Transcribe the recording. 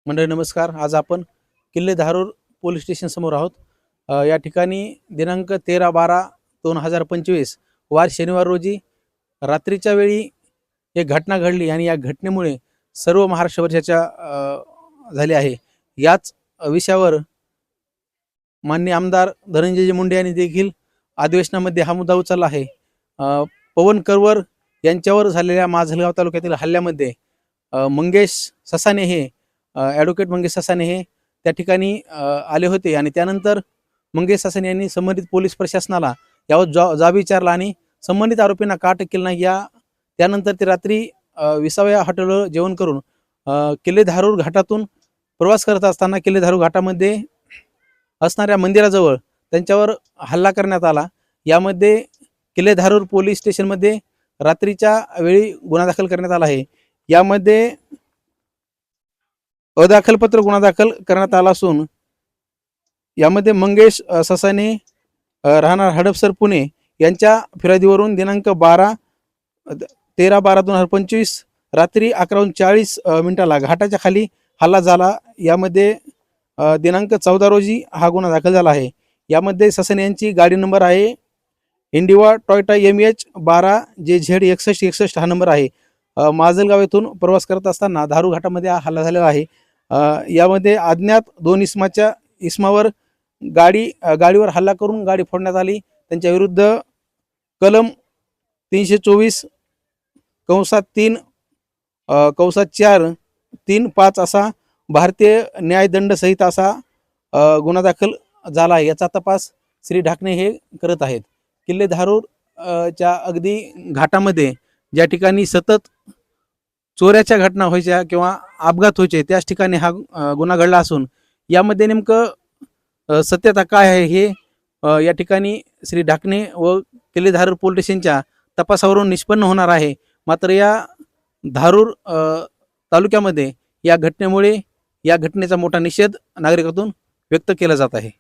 मंडळी नमस्कार. आज आपण किल्ले धारूर पोलीस स्टेशन समोर आहोत. या ठिकाणी दिनांक 13/12/2025 वार शनिवार रोजी रात्रीच्या वेळी एक घटना घडली आणि या घटनेमुळे सर्व महाराष्ट्रभर चर्चा झाली आहे. याच विषयावर माननीय आमदार धनंजय मुंडे यांनी देखील अधिवेशनामध्ये हा मुद्दा उचलला आहे. पवन करवर यांच्यावर झालेल्या माजलगाव तालुक्यातील हल्ल्यामध्ये मंगेश ससाने हे ॲडव्होकेट मंगेश ससाने हे त्या ठिकाणी आले होते आणि त्यानंतर मंगेश ससाने यांनी संबंधित पोलीस प्रशासनाला यावर जाब विचारला आणि संबंधित आरोपींना का अटक केली नाही त्यानंतर ते रात्री विसाव्या हॉटेलवर जेवण करून किल्ले धारूर घाटातून प्रवास करत असताना किल्ले धारूर घाटामध्ये असणाऱ्या मंदिराजवळ त्यांच्यावर हल्ला करण्यात आला. यामध्ये किल्ले धारूर पोलीस स्टेशनमध्ये रात्रीच्या वेळी गुन्हा दाखल करण्यात आला आहे. यामध्ये अदाखलपत्र गुन्हा दाखल करण्यात आला असून यामध्ये मंगेश ससाने राहणार हडपसर पुणे यांच्या फिर्यादीवरून दिनांक 13/12/2025 रात्री 11:40 घाटाच्या खाली हल्ला झाला. यामध्ये दिनांक 14 रोजी हा गुन्हा दाखल झाला आहे. यामध्ये ससाने यांची गाडी नंबर आहे इंडिवा टॉयोटा MH 12JZ6161 हा नंबर आहे. माजलगाव येथून प्रवास करत असताना धारूर घाटामध्ये हा हल्ला झालेला आहे. यामध्ये अज्ञात 2 इसमावर गाडीवर हल्ला करून गाडी फोडण्यात आली. त्यांच्या विरुद्ध कलम 324/3/4/3/5 असा भारतीय न्यायदंड संहिता असा गुन्हा दाखल झाला आहे. याचा तपास श्री ढाकणे हे करत आहेत. किल्ले धारूर च्या अगदी घाटामध्ये ज्या ठिकाणी सतत चोऱ्याच्या घटना व्हायच्या किंवा अपघात व्हायचे त्याच ठिकाणी हा गुन्हा घडला असून यामध्ये नेमकं सत्यता काय आहे हे या ठिकाणी श्री ढाकणे व किल्ले धारूर पोलीस स्टेशनच्या तपासावरून निष्पन्न होणार आहे. मात्र या धारूर तालुक्यामध्ये या घटनेमुळे या घटनेचा मोठा निषेध नागरिकातून व्यक्त केला जात आहे.